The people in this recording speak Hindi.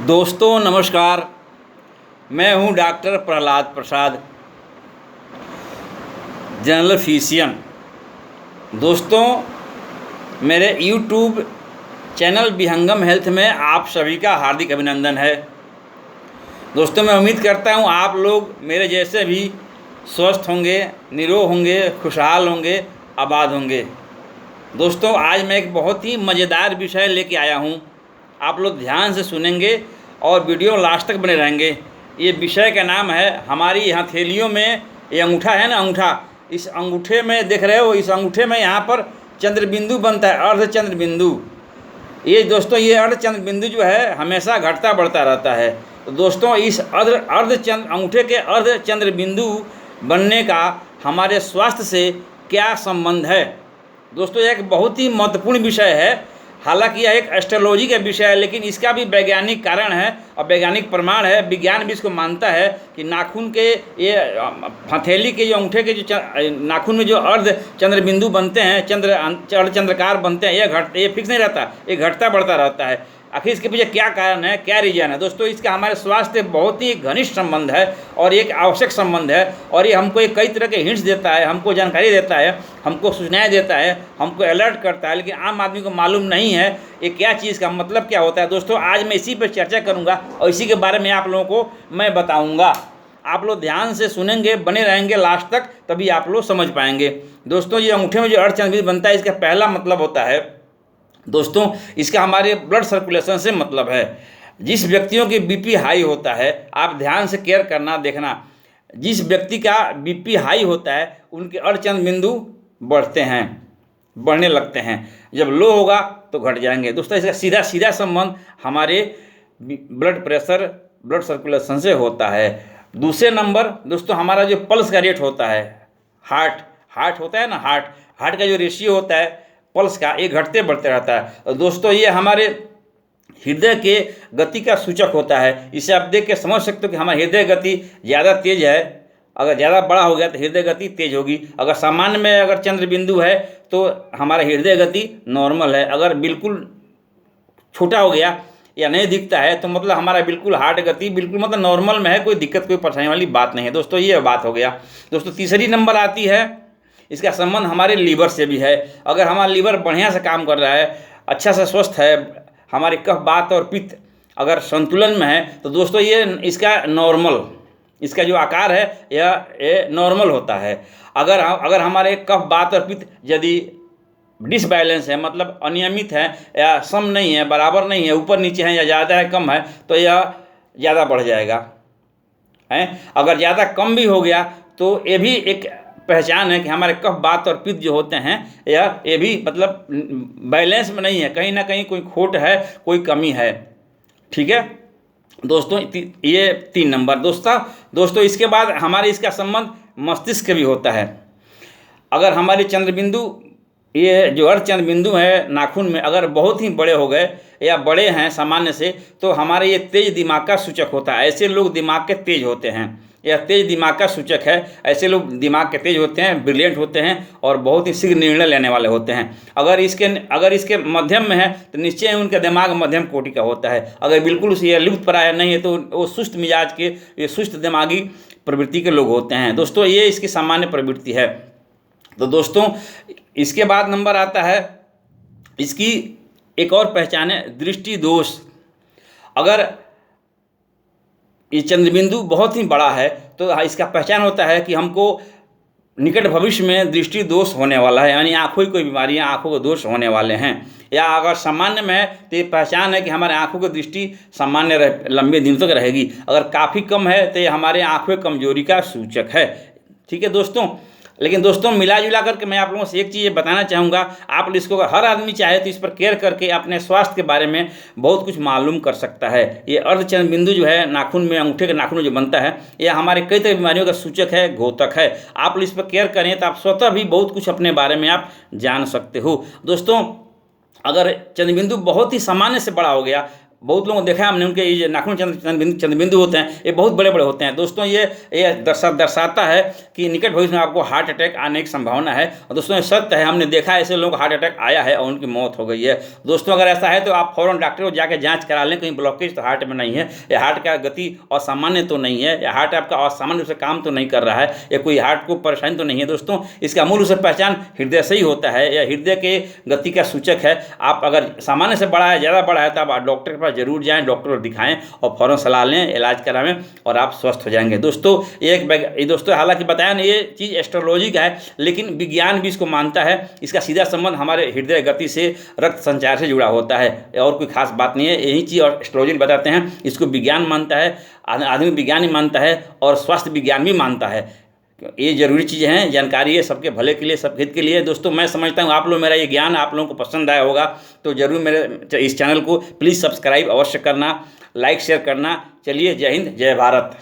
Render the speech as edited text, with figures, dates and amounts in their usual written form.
दोस्तों नमस्कार। मैं हूं डॉक्टर प्रहलाद प्रसाद, जनरल फिजिशियन। दोस्तों, मेरे यूट्यूब चैनल विहंगम हेल्थ में आप सभी का हार्दिक अभिनंदन है। दोस्तों, मैं उम्मीद करता हूं आप लोग मेरे जैसे भी स्वस्थ होंगे, निरोग होंगे, खुशहाल होंगे, आबाद होंगे। दोस्तों, आज मैं एक बहुत ही मज़ेदार विषय लेके आया हूं। आप लोग ध्यान से सुनेंगे और वीडियो लास्ट तक बने रहेंगे। ये विषय का नाम है, हमारी हथेलियों में ये अंगूठा है ना, अंगूठा, इस अंगूठे में देख रहे हो, इस अंगूठे में यहाँ पर चंद्र बिंदु बनता है, अर्ध चंद्र बिंदु। ये दोस्तों, ये अर्ध चंद्र बिंदु जो है हमेशा घटता बढ़ता रहता है। तो दोस्तों, इस अंगूठे के अर्ध चंद्र बिंदु बनने का हमारे स्वास्थ्य से क्या संबंध है? दोस्तों, एक बहुत ही महत्वपूर्ण विषय है। हालांकि यह एक एस्ट्रोलॉजी का विषय है, लेकिन इसका भी वैज्ञानिक कारण है और वैज्ञानिक प्रमाण है। विज्ञान भी इसको मानता है कि नाखून के ये हथेली के जो अंगूठे के जो नाखून में जो अर्ध चंद्र बिंदु बनते हैं, अर्धचंद्रकार बनते हैं, ये फिक्स नहीं रहता, ये घटता बढ़ता रहता है। आखिर इसके पीछे क्या कारण है, क्या रीजन है? दोस्तों, इसका हमारे स्वास्थ्य से बहुत ही घनिष्ठ संबंध है और एक आवश्यक संबंध है। और ये हमको एक कई तरह के हिंट्स देता है, हमको जानकारी देता है, हमको सूचनाएं देता है, हमको अलर्ट करता है। लेकिन आम आदमी को मालूम नहीं है ये क्या चीज़ का मतलब क्या होता है। दोस्तों, आज मैं इसी पर चर्चा करूँगा और इसी के बारे में आप लोगों को मैं बताऊँगा। आप लोग ध्यान से सुनेंगे, बने रहेंगे लास्ट तक, तभी आप लोग समझ पाएंगे। दोस्तों, ये अंगूठे में जो अर्धचंद्र बिंदु बनता है, इसका पहला मतलब होता है दोस्तों, इसका हमारे ब्लड सर्कुलेशन से मतलब है। जिस व्यक्तियों की बीपी हाई होता है, आप ध्यान से केयर करना, देखना, जिस व्यक्ति का बीपी हाई होता है उनके अर्धचंद्र बिंदु बढ़ते हैं, बढ़ने लगते हैं। जब लो होगा तो घट जाएंगे। दोस्तों, इसका सीधा सीधा संबंध हमारे ब्लड प्रेशर, ब्लड सर्कुलेशन से होता है। दूसरे नंबर दोस्तों, हमारा जो पल्स का रेट होता है, हार्ट होता है ना, हार्ट का जो रेशियो होता है पल्स का, ये घटते बढ़ते रहता है। और दोस्तों, ये हमारे हृदय के गति का सूचक होता है। इसे आप देख के समझ सकते हो कि हमारा हृदय गति ज़्यादा तेज है। अगर ज़्यादा बड़ा हो गया तो हृदय गति तेज होगी। अगर सामान्य में अगर चंद्र बिंदु है तो हमारा हृदय गति नॉर्मल है। अगर बिल्कुल छोटा हो गया या नहीं दिखता है तो मतलब हमारा बिल्कुल हार्ट गति बिल्कुल मतलब नॉर्मल में है, कोई दिक्कत, कोई परेशानी वाली बात नहीं है। दोस्तों, ये बात हो गया। दोस्तों, तीसरी नंबर आती है, इसका संबंध हमारे लीवर से भी है। अगर हमारा लीवर बढ़िया से काम कर रहा है, अच्छा से स्वस्थ है, हमारे कफ, वात और पित्त अगर संतुलन में है तो दोस्तों ये इसका नॉर्मल, इसका जो आकार है ये नॉर्मल होता है। अगर हमारे कफ, वात और पित्त यदि डिसबैलेंस है, मतलब अनियमित है या सम नहीं है, बराबर नहीं है, ऊपर नीचे है या ज़्यादा है, कम है, तो यह ज़्यादा बढ़ जाएगा है। अगर ज़्यादा कम भी हो गया तो ये भी एक पहचान है कि हमारे कफ, वात और पित्त जो होते हैं ये भी मतलब बैलेंस में नहीं है, कहीं ना कहीं कोई खोट है, कोई कमी है। ठीक है दोस्तों, ये 3 नंबर। दोस्तों, इसके बाद हमारे इसका संबंध मस्तिष्क भी होता है। अगर हमारे चंद्र बिंदु, ये जो अर्धचंद्र बिंदु है नाखून में, अगर बहुत ही बड़े हो गए या बड़े हैं सामान्य से, तो हमारे ये तेज दिमाग का सूचक होता है। ऐसे लोग दिमाग के तेज होते हैं, यह तेज दिमाग का सूचक है। ऐसे लोग दिमाग के तेज होते हैं, ब्रिलियंट होते हैं और बहुत ही शीघ्र निर्णय लेने वाले होते हैं। अगर इसके मध्यम में है तो निश्चय ही उनका दिमाग मध्यम कोटि का होता है। अगर बिल्कुल ये लुप्त प्राय नहीं है तो वो सुस्त मिजाज के, ये सुस्त दिमागी प्रवृत्ति के लोग होते हैं। दोस्तों, ये इसकी सामान्य प्रवृत्ति है। तो दोस्तों, इसके बाद नंबर आता है, इसकी एक और पहचान है दृष्टि दोष। अगर ये चंद्रबिंदु बहुत ही बड़ा है तो इसका पहचान होता है कि हमको निकट भविष्य में दृष्टि दोष होने वाला है, यानी आँखों की कोई बीमारियाँ, आँखों के दोष होने वाले हैं। या अगर सामान्य में है तो ये पहचान है कि हमारे आँखों की दृष्टि सामान्य लंबे दिन तक रहेगी। अगर काफ़ी कम है तो ये हमारे आँखों की कमजोरी का सूचक है। ठीक है दोस्तों, लेकिन दोस्तों मिला जुला करके मैं आप लोगों से एक चीज़ बताना चाहूँगा, आप इसको हर आदमी चाहे तो इस पर केयर करके अपने स्वास्थ्य के बारे में बहुत कुछ मालूम कर सकता है। ये अर्धचंद्र बिंदु जो है नाखून में, अंगूठे के नाखून में जो बनता है, यह हमारे कई तरह की बीमारियों का सूचक है, घोतक है। आप इस पर केयर करें तो आप स्वतः भी बहुत कुछ अपने बारे में आप जान सकते हो। दोस्तों, अगर चंद्रबिंदु बहुत ही सामान्य से बड़ा हो गया, बहुत लोगों को देखा है हमने, उनके ये नाखून चंद्रबिंदु होते हैं, ये बहुत बड़े बड़े होते हैं। दोस्तों ये दर्शाता है कि निकट भविष्य में आपको हार्ट अटैक आने की संभावना है। और दोस्तों ये सत्य है, हमने देखा है ऐसे लोगों को हार्ट अटैक आया है और उनकी मौत हो गई है। दोस्तों अगर ऐसा है तो आप फौरन डॉक्टर को जाकर जांच करा लें, कहीं ब्लॉकेज तो हार्ट में नहीं है, या हार्ट का गति असामान्य तो नहीं है, या हार्ट आपका असामान्य रूप से काम तो नहीं कर रहा है, या कोई हार्ट को परेशानी तो नहीं है। दोस्तों इसका मूल रूप से पहचान हृदय से ही होता है, या हृदय के गति का सूचक है। आप अगर सामान्य से बड़ा है, ज़्यादा बड़ा है, तो आप डॉक्टर के पास जरूर जाएं, डॉक्टर को दिखाएं और फौरन सलाह लें, इलाज करावें और आप स्वस्थ हो जाएंगे। दोस्तों दोस्तों हालांकि बताया ना ये चीज़ एस्ट्रोलॉजी का है, लेकिन विज्ञान भी इसको मानता है। इसका सीधा संबंध हमारे हृदय गति से, रक्त संचार से जुड़ा होता है, और कोई खास बात नहीं है। यही चीज़ और एस्ट्रोलॉजी बताते हैं, इसको विज्ञान मानता है, आधुनिक विज्ञान ही मानता है, और स्वास्थ्य विज्ञान भी मानता है। ये जरूरी चीज़ें हैं, जानकारी है, सबके भले के लिए, सब हित के लिए। दोस्तों मैं समझता हूँ आप लोग, मेरा ये ज्ञान आप लोगों को पसंद आया होगा, तो ज़रूर मेरे इस चैनल को प्लीज़ सब्सक्राइब अवश्य करना, लाइक शेयर करना। चलिए, जय हिंद, जय भारत।